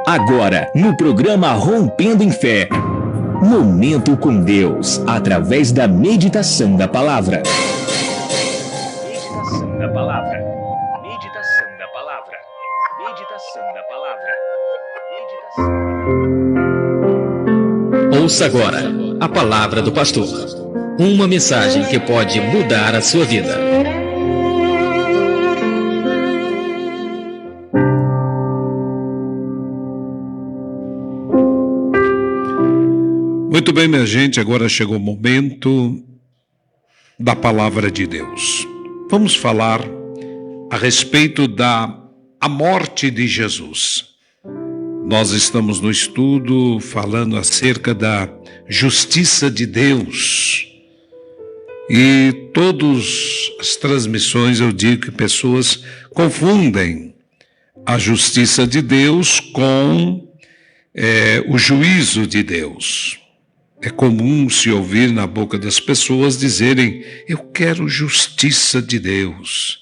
Agora, no programa Rompendo em Fé. Momento com Deus, através da meditação da palavra. Meditação da palavra. Meditação da palavra. Meditação da palavra. Meditação. Ouça agora a palavra do pastor. Uma mensagem que pode mudar a sua vida. Muito bem, minha gente, agora chegou o momento da palavra de Deus. Vamos falar a respeito da morte de Jesus. Nós estamos no estudo falando acerca da justiça de Deus. E todas as transmissões eu digo que pessoas confundem a justiça de Deus com o juízo de Deus. É comum se ouvir na boca das pessoas dizerem: eu quero justiça de Deus.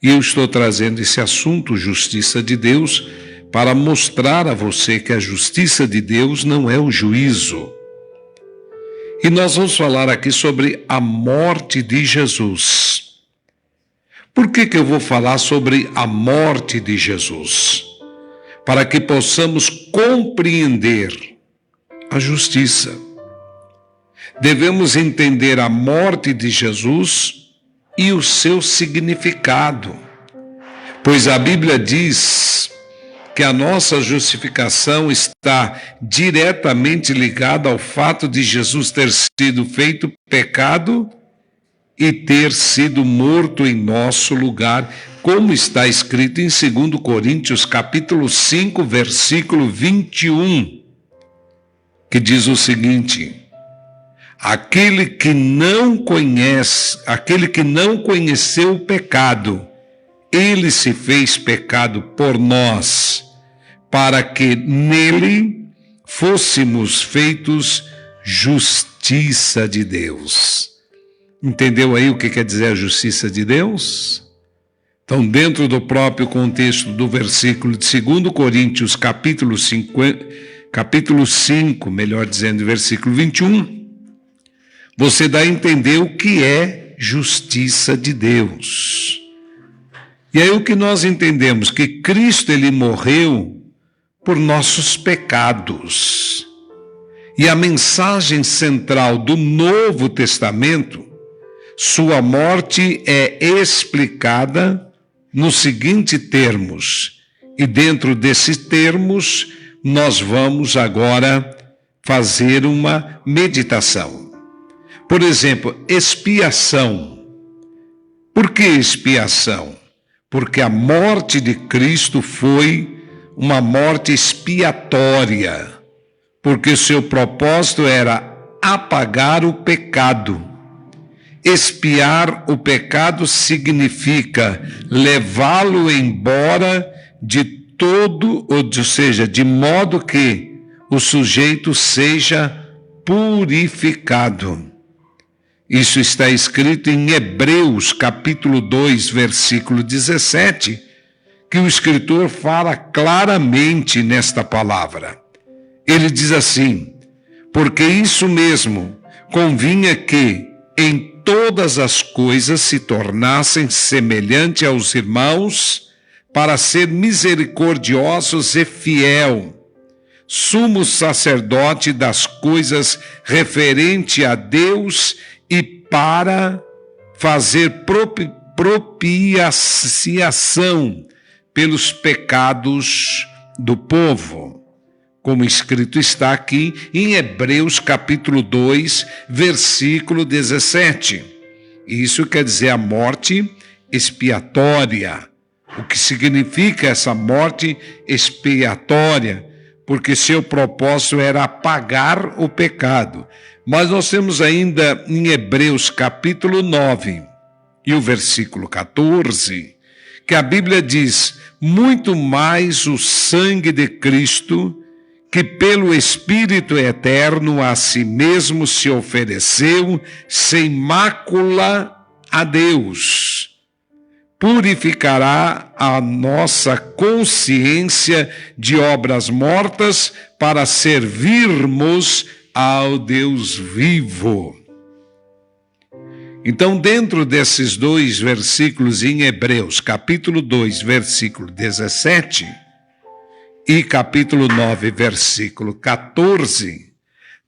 E eu estou trazendo esse assunto, justiça de Deus, para mostrar a você que a justiça de Deus não é o juízo. E nós vamos falar aqui sobre a morte de Jesus. Por que eu vou falar sobre a morte de Jesus? Para que possamos compreender a justiça. Devemos entender a morte de Jesus e o seu significado, pois a Bíblia diz que a nossa justificação está diretamente ligada ao fato de Jesus ter sido feito pecado e ter sido morto em nosso lugar, como está escrito em 2 Coríntios capítulo 5, versículo 21, que diz o seguinte: aquele que não conheceu o pecado, ele se fez pecado por nós, para que nele fôssemos feitos justiça de Deus. Entendeu aí o que quer dizer a justiça de Deus? Então, dentro do próprio contexto do versículo de 2 Coríntios, capítulo 5, versículo 21, você dá a entender o que é justiça de Deus. E aí o que nós entendemos? Que Cristo, ele morreu por nossos pecados. E a mensagem central do Novo Testamento, sua morte é explicada nos seguintes termos. E dentro desses termos, nós vamos agora fazer uma meditação. Por exemplo, expiação. Por que expiação? Porque a morte de Cristo foi uma morte expiatória, porque seu propósito era apagar o pecado. Expiar o pecado significa levá-lo embora de modo que o sujeito seja purificado. Isso está escrito em Hebreus, capítulo 2, versículo 17, que o escritor fala claramente nesta palavra. Ele diz assim: porque isso mesmo convinha que em todas as coisas se tornassem semelhante aos irmãos, para ser misericordiosos e fiel, sumo sacerdote das coisas referente a Deus e para fazer propiciação pelos pecados do povo, como escrito está aqui em Hebreus capítulo 2, versículo 17. Isso quer dizer a morte expiatória. O que significa essa morte expiatória? Porque seu propósito era apagar o pecado. Mas nós temos ainda em Hebreus capítulo 9 e o versículo 14, que a Bíblia diz: muito mais o sangue de Cristo, que pelo Espírito eterno a si mesmo se ofereceu sem mácula a Deus, purificará a nossa consciência de obras mortas para servirmos ao Deus vivo. Então, dentro desses dois versículos em Hebreus, capítulo 2, versículo 17, e capítulo 9, versículo 14,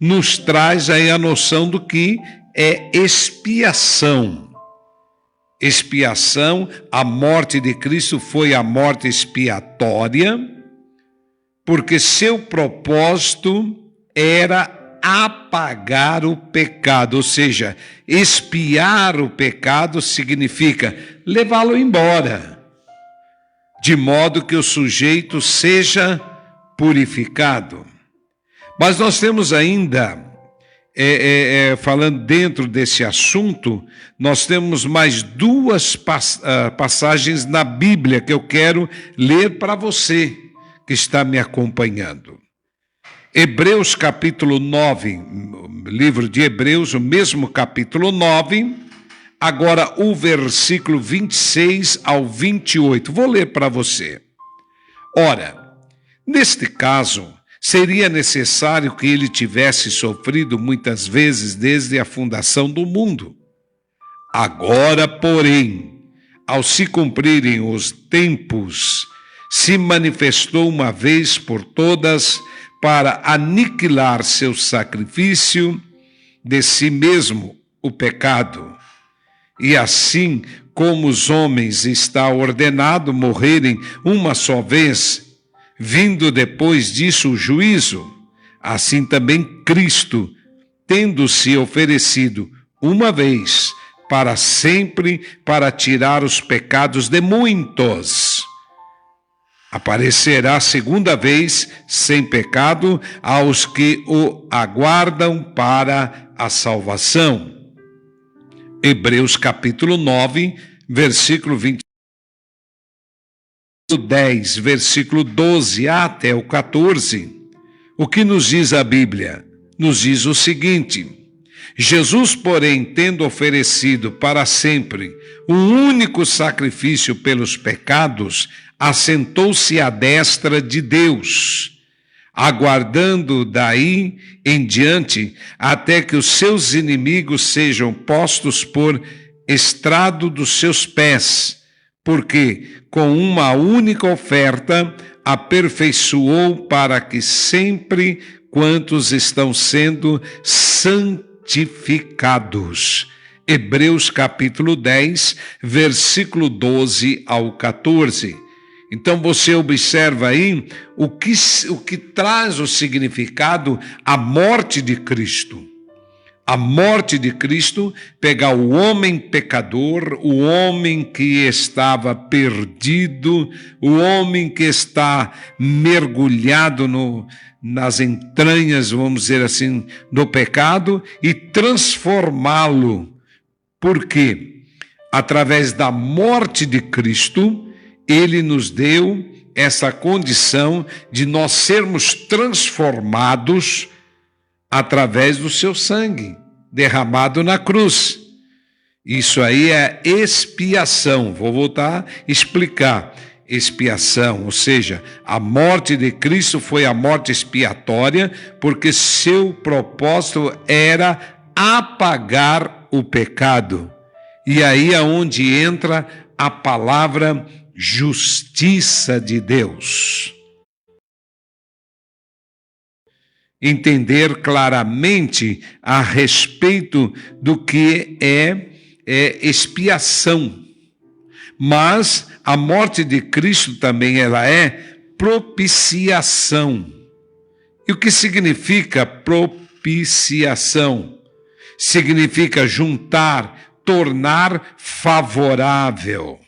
nos traz aí a noção do que é expiação. Expiação, a morte de Cristo foi a morte expiatória, porque seu propósito era apagar o pecado, ou seja, expiar o pecado significa levá-lo embora, de modo que o sujeito seja purificado. Mas nós temos ainda, falando dentro desse assunto, nós temos mais duas passagens na Bíblia que eu quero ler para você que está me acompanhando. Hebreus capítulo 9, livro de Hebreus, o mesmo capítulo 9, agora o versículo 26 ao 28. Vou ler para você. Ora, neste caso, seria necessário que ele tivesse sofrido muitas vezes desde a fundação do mundo. Agora, porém, ao se cumprirem os tempos, se manifestou uma vez por todas para aniquilar seu sacrifício de si mesmo, o pecado. E assim como os homens está ordenado morrerem uma só vez, vindo depois disso o juízo, assim também Cristo, tendo-se oferecido uma vez para sempre para tirar os pecados de muitos, aparecerá segunda vez sem pecado aos que o aguardam para a salvação. Hebreus capítulo 9, versículo 20. 10, versículo 12 até o 14, o que nos diz a Bíblia? Nos diz o seguinte: Jesus, porém, tendo oferecido para sempre um único sacrifício pelos pecados, assentou-se à destra de Deus, aguardando daí em diante até que os seus inimigos sejam postos por estrado dos seus pés, porque com uma única oferta aperfeiçoou para que sempre quantos estão sendo santificados. Hebreus capítulo 10, versículo 12 ao 14. Então você observa aí o que traz o significado a morte de Cristo. A morte de Cristo, pegar o homem pecador, o homem que estava perdido, o homem que está mergulhado nas entranhas, vamos dizer assim, do pecado, e transformá-lo. Por quê? Através da morte de Cristo, ele nos deu essa condição de nós sermos transformados através do seu sangue derramado na cruz. Isso aí é expiação. Vou voltar a explicar. Expiação, ou seja, a morte de Cristo foi a morte expiatória, porque seu propósito era apagar o pecado. E aí é onde entra a palavra justiça de Deus. Entender claramente a respeito do que é expiação. Mas a morte de Cristo também ela é propiciação. E o que significa propiciação? Significa juntar, tornar favorável.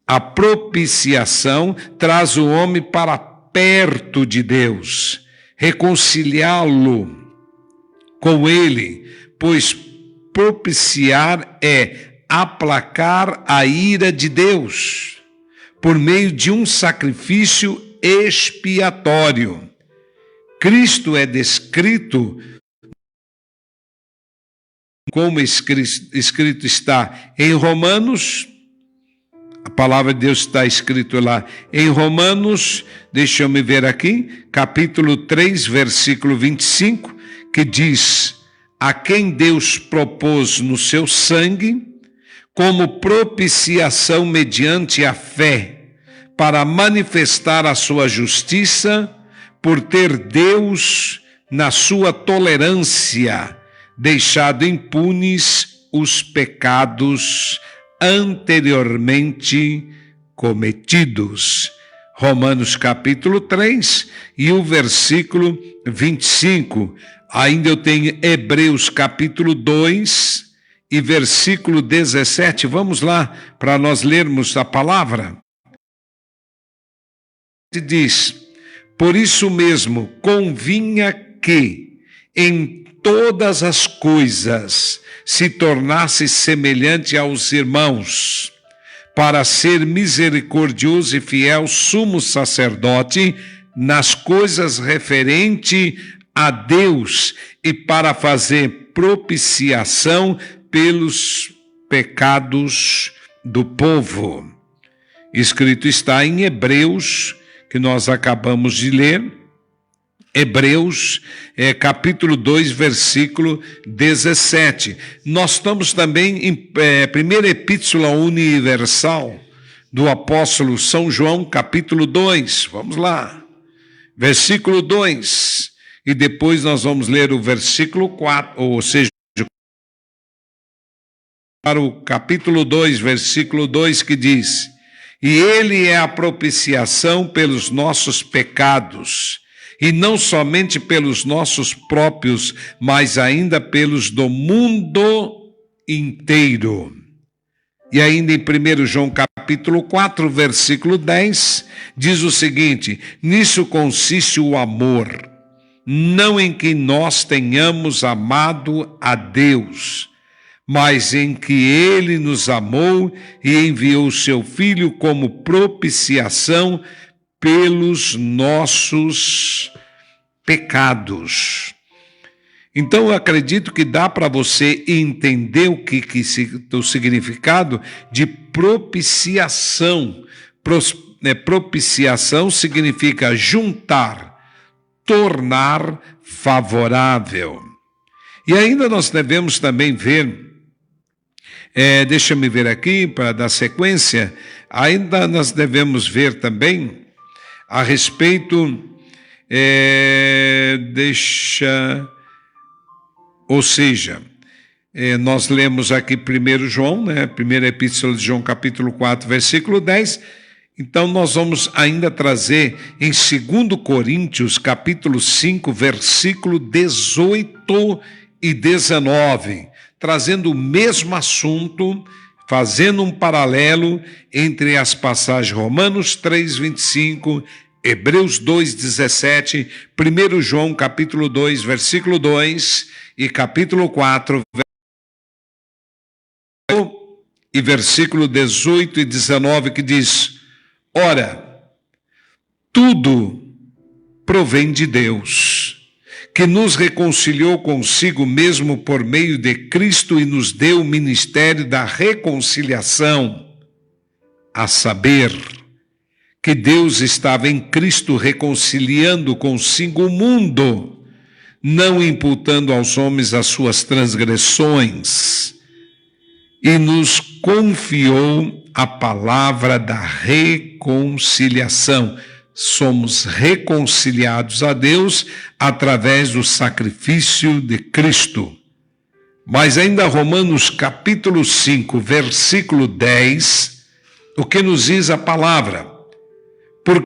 A propiciação traz o homem para perto de Deus, reconciliá-lo com ele, pois propiciar é aplacar a ira de Deus por meio de um sacrifício expiatório. Cristo é descrito, como escrito está em Romanos, A palavra de Deus está escrito lá em Romanos, deixa eu me ver aqui, capítulo 3, versículo 25, que diz: a quem Deus propôs no seu sangue, como propiciação mediante a fé, para manifestar a sua justiça, por ter Deus, na sua tolerância, deixado impunes os pecados anteriormente cometidos. Romanos capítulo 3 e o versículo 25. Ainda eu tenho Hebreus capítulo 2 e versículo 17. Vamos lá para nós lermos a palavra. Diz: por isso mesmo convinha que em todas as coisas se tornasse semelhante aos irmãos, para ser misericordioso e fiel sumo sacerdote nas coisas referentes a Deus e para fazer propiciação pelos pecados do povo. Escrito está em Hebreus, que nós acabamos de ler, Hebreus, capítulo 2, versículo 17. Nós estamos também em primeira epístola universal do apóstolo São João, capítulo 2. Vamos lá. Versículo 2. E depois nós vamos ler o versículo 4, ou seja, para o capítulo 2, versículo 2, que diz: e ele é a propiciação pelos nossos pecados, e não somente pelos nossos próprios, mas ainda pelos do mundo inteiro. E ainda em 1 João capítulo 4, versículo 10, diz o seguinte: nisso consiste o amor, não em que nós tenhamos amado a Deus, mas em que Ele nos amou e enviou o seu Filho como propiciação pelos nossos pecados. Então eu acredito que dá para você entender o significado de propiciação. Propiciação significa juntar, tornar favorável. E ainda nós devemos também ver, deixa-me ver aqui para dar sequência, ainda nós devemos ver também a respeito, nós lemos aqui 1 João, primeira epístola de João, capítulo 4, versículo 10, então nós vamos ainda trazer em 2 Coríntios, capítulo 5, versículo 18 e 19, trazendo o mesmo assunto, fazendo um paralelo entre as passagens Romanos 3, 25, Hebreus 2, 17, 1 João capítulo 2, versículo 2 e capítulo 4, e versículo 18 e 19, que diz: ora, tudo provém de Deus, que nos reconciliou consigo mesmo por meio de Cristo e nos deu o ministério da reconciliação, a saber, que Deus estava em Cristo reconciliando consigo o mundo, não imputando aos homens as suas transgressões, e nos confiou a palavra da reconciliação. Somos reconciliados a Deus através do sacrifício de Cristo. Mas ainda Romanos capítulo 5, versículo 10, o que nos diz a palavra? Porque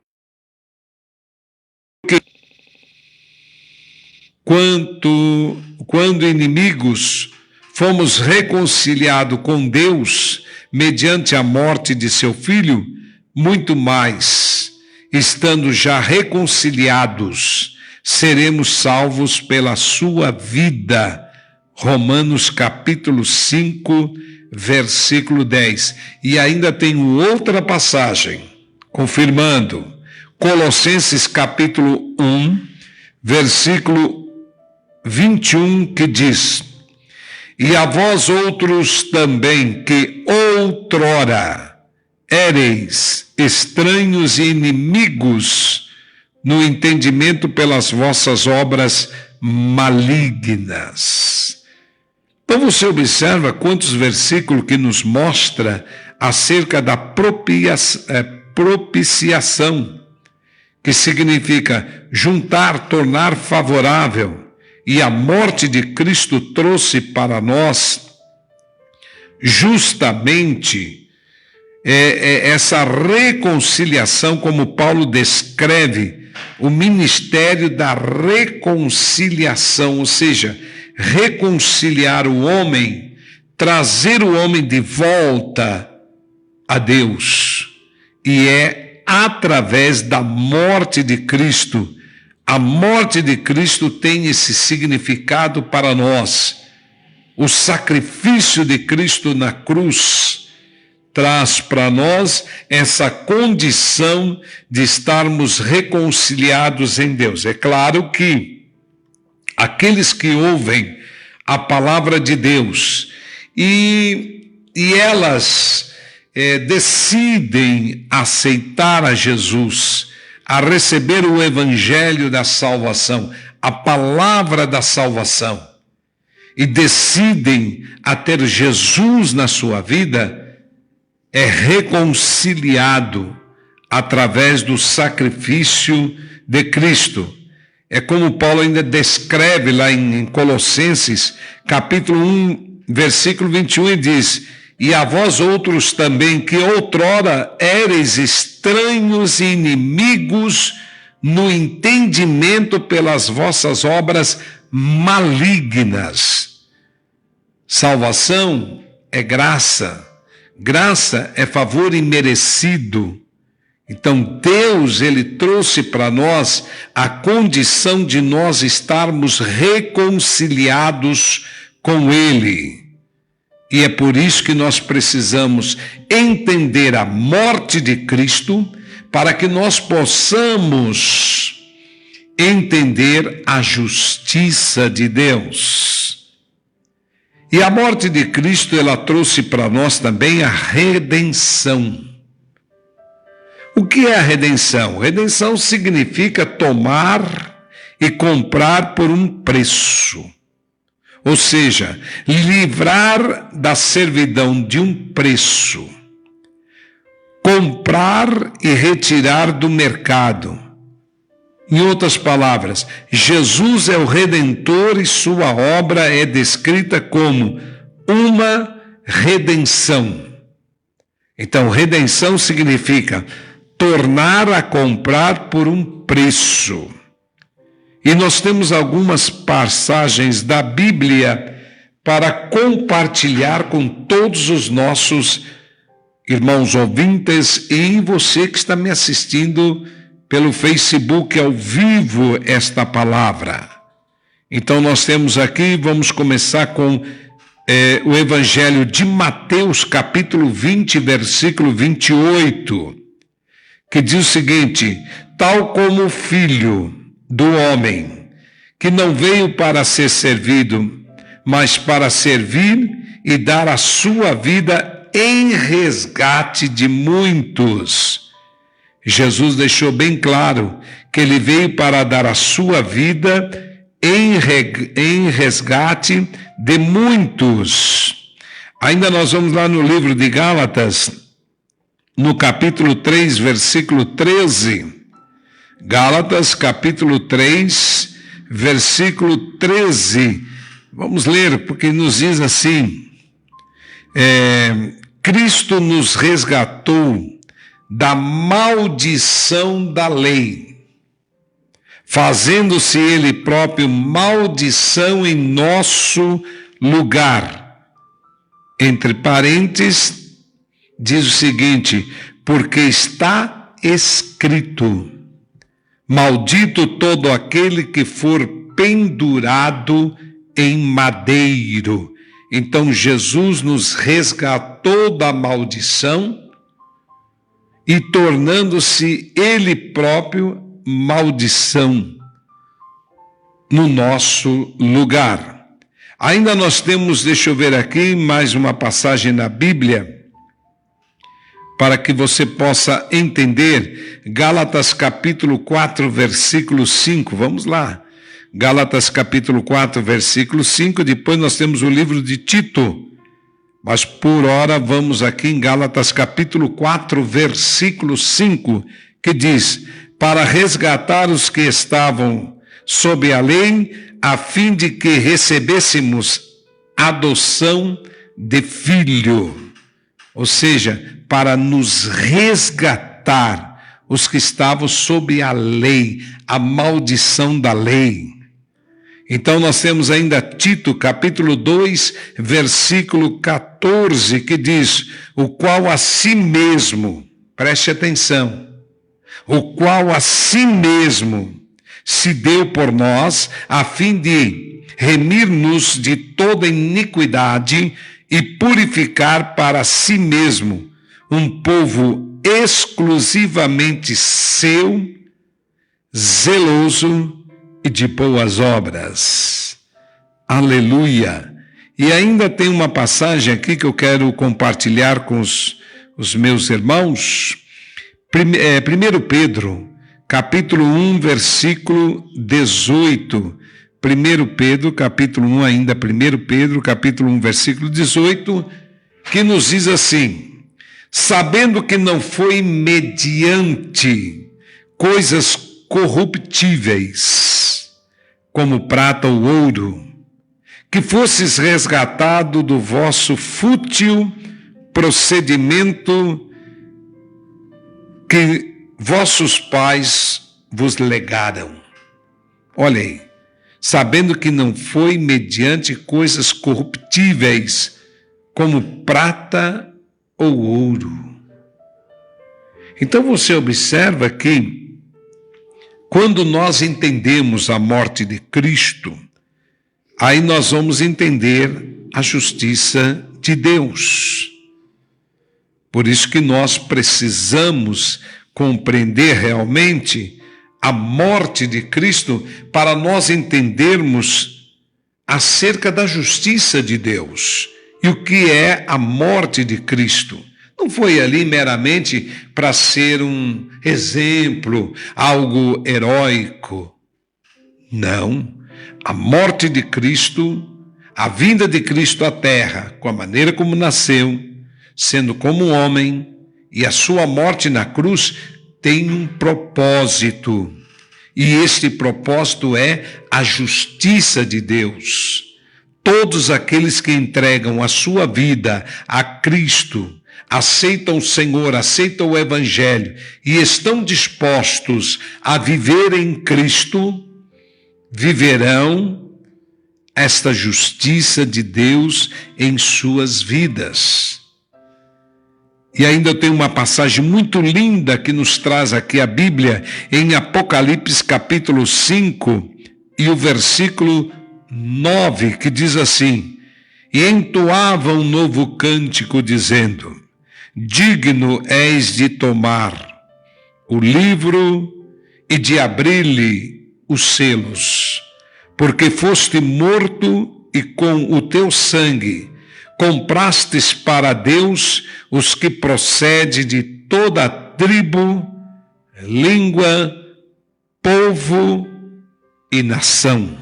quando inimigos, fomos reconciliados com Deus mediante a morte de seu Filho, muito mais, estando já reconciliados, seremos salvos pela sua vida. Romanos capítulo 5, versículo 10. E ainda tem outra passagem, confirmando, Colossenses capítulo 1, versículo 21, que diz: e a vós outros também, que outrora éreis estranhos e inimigos no entendimento pelas vossas obras malignas. Então você observa quantos versículos que nos mostra acerca da propiciação, que significa juntar, tornar favorável, e a morte de Cristo trouxe para nós justamente essa reconciliação, como Paulo descreve, o ministério da reconciliação, ou seja, reconciliar o homem, trazer o homem de volta a Deus, e é através da morte de Cristo. A morte de Cristo tem esse significado para nós. O sacrifício de Cristo na cruz traz para nós essa condição de estarmos reconciliados em Deus. É claro que aqueles que ouvem a palavra de Deus e elas decidem aceitar a Jesus, a receber o evangelho da salvação, a palavra da salvação, e decidem a ter Jesus na sua vida, é reconciliado através do sacrifício de Cristo. É como Paulo ainda descreve lá em Colossenses, capítulo 1, versículo 21, e diz: e a vós outros também, que outrora éreis estranhos e inimigos no entendimento pelas vossas obras malignas. Salvação é graça. Graça é favor imerecido. Então Deus, Ele trouxe para nós a condição de nós estarmos reconciliados com Ele. E é por isso que nós precisamos entender a morte de Cristo, para que nós possamos entender a justiça de Deus. E a morte de Cristo, ela trouxe para nós também a redenção. O que é a redenção? Redenção significa tomar e comprar por um preço. Ou seja, livrar da servidão de um preço. Comprar e retirar do mercado. Em outras palavras, Jesus é o Redentor e sua obra é descrita como uma redenção. Então, redenção significa tornar a comprar por um preço. E nós temos algumas passagens da Bíblia para compartilhar com todos os nossos irmãos ouvintes e você que está me assistindo pelo Facebook ao vivo esta palavra. Então nós temos aqui, vamos começar com o Evangelho de Mateus, capítulo 20, versículo 28, que diz o seguinte: tal como o Filho do homem, que não veio para ser servido, mas para servir e dar a sua vida em resgate de muitos. Jesus deixou bem claro que ele veio para dar a sua vida em resgate de muitos. Ainda nós vamos lá no livro de Gálatas, no capítulo 3, versículo 13. Gálatas, capítulo 3, versículo 13. Vamos ler, porque nos diz assim: Cristo nos resgatou da maldição da lei, fazendo-se Ele próprio maldição em nosso lugar. Entre parênteses, diz o seguinte: porque está escrito: maldito todo aquele que for pendurado em madeiro. Então Jesus nos resgatou da maldição e tornando-se Ele próprio maldição no nosso lugar. Ainda nós temos, deixa eu ver aqui, mais uma passagem na Bíblia para que você possa entender. Gálatas capítulo 4, versículo 5. Vamos lá. Gálatas capítulo 4, versículo 5. Depois nós temos o livro de Tito. Mas por hora vamos aqui em Gálatas capítulo 4, versículo 5, que diz: para resgatar os que estavam sob a lei, a fim de que recebêssemos adoção de filho. Ou seja, para nos resgatar os que estavam sob a lei, a maldição da lei. Então nós temos ainda Tito, capítulo 2, versículo 14, que diz: o qual a si mesmo, preste atenção, o qual a si mesmo se deu por nós, a fim de remir-nos de toda iniquidade e purificar para si mesmo um povo exclusivamente seu, zeloso e de boas obras. Aleluia! E ainda tem uma passagem aqui que eu quero compartilhar com os meus irmãos. 1 Pedro, capítulo 1, versículo 18. 1 Pedro, capítulo 1 ainda, 1 Pedro, capítulo 1, versículo 18, que nos diz assim: sabendo que não foi mediante coisas corruptíveis, como prata ou ouro, que fosses resgatado do vosso fútil procedimento que vossos pais vos legaram. Olha aí, sabendo que não foi mediante coisas corruptíveis, como prata ou ouro. Então você observa que, quando nós entendemos a morte de Cristo, aí nós vamos entender a justiça de Deus. Por isso que nós precisamos compreender realmente a morte de Cristo para nós entendermos acerca da justiça de Deus e o que é a morte de Cristo. Não foi ali meramente para ser um exemplo, algo heróico. Não. A morte de Cristo, a vinda de Cristo à terra, com a maneira como nasceu, sendo como homem, e a sua morte na cruz tem um propósito. E este propósito é a justiça de Deus. Todos aqueles que entregam a sua vida a Cristo, aceitam o Senhor, aceitam o Evangelho e estão dispostos a viver em Cristo, viverão esta justiça de Deus em suas vidas. E ainda tem uma passagem muito linda que nos traz aqui a Bíblia, em Apocalipse capítulo 5 e o versículo 9, que diz assim: e entoava um novo cântico dizendo: digno és de tomar o livro e de abrir-lhe os selos, porque foste morto e com o teu sangue comprastes para Deus os que procedem de toda a tribo, língua, povo e nação.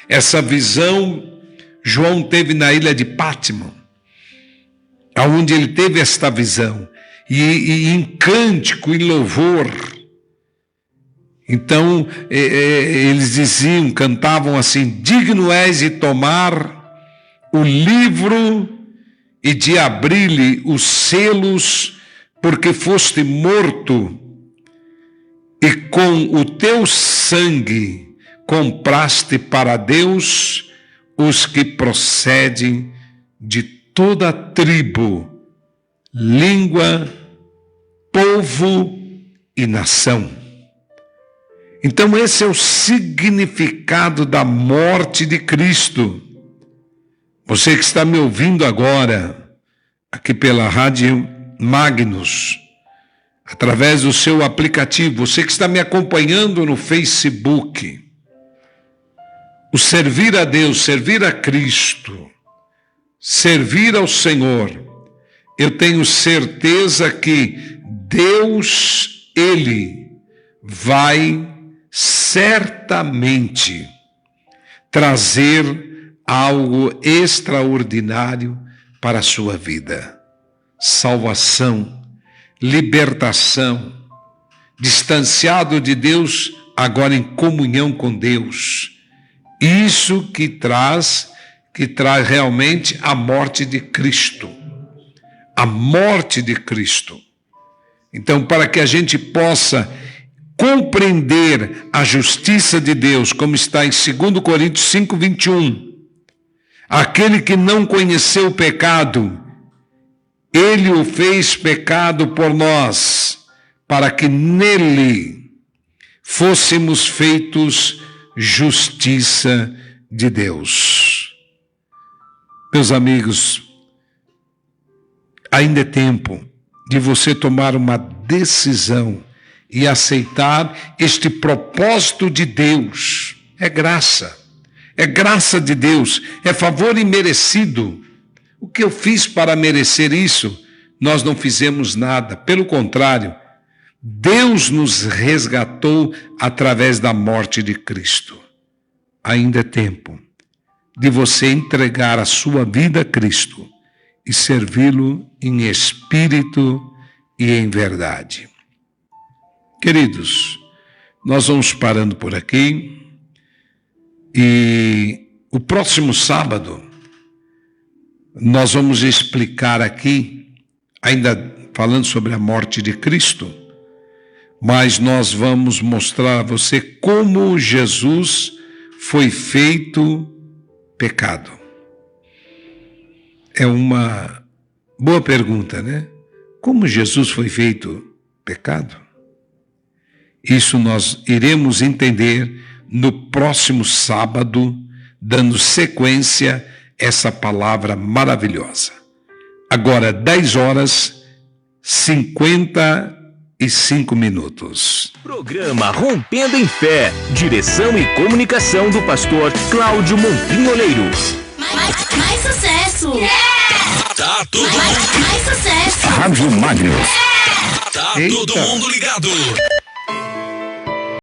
Essa visão João teve na ilha de Patmos, onde ele teve esta visão, e em cântico, em louvor. Então, eles diziam, cantavam assim: digno és de tomar o livro e de abrir-lhe os selos, porque foste morto, e com o teu sangue compraste para Deus os que procedem de toda a tribo, língua, povo e nação. Então esse é o significado da morte de Cristo. Você que está me ouvindo agora, aqui pela Rádio Magnus, através do seu aplicativo, você que está me acompanhando no Facebook, o servir a Deus, servir a Cristo, servir ao Senhor, eu tenho certeza que Deus, Ele vai certamente trazer algo extraordinário para a sua vida. Salvação, libertação, distanciado de Deus, agora em comunhão com Deus. Isso que traz realmente a morte de Cristo. A morte de Cristo. Então, para que a gente possa compreender a justiça de Deus, como está em 2 Coríntios 5:21, aquele que não conheceu o pecado, ele o fez pecado por nós, para que nele fôssemos feitos justiça de Deus. Meus amigos, ainda é tempo de você tomar uma decisão e aceitar este propósito de Deus. É graça de Deus, é favor imerecido. O que eu fiz para merecer isso? Nós não fizemos nada, pelo contrário, Deus nos resgatou através da morte de Cristo. Ainda é tempo de você entregar a sua vida a Cristo e servi-lo em espírito e em verdade. Queridos, nós vamos parando por aqui e o próximo sábado nós vamos explicar aqui, ainda falando sobre a morte de Cristo, mas nós vamos mostrar a você como Jesus foi feito pecado. É uma boa pergunta, né? Como Jesus foi feito pecado? Isso nós iremos entender no próximo sábado, dando sequência a essa palavra maravilhosa. Agora, 10h55. Programa Rompendo em Fé. Direção e comunicação do pastor Cláudio Monpinholeiro. Mais sucesso! Tá todo mais sucesso! Rádio Magno. Tá todo mundo ligado.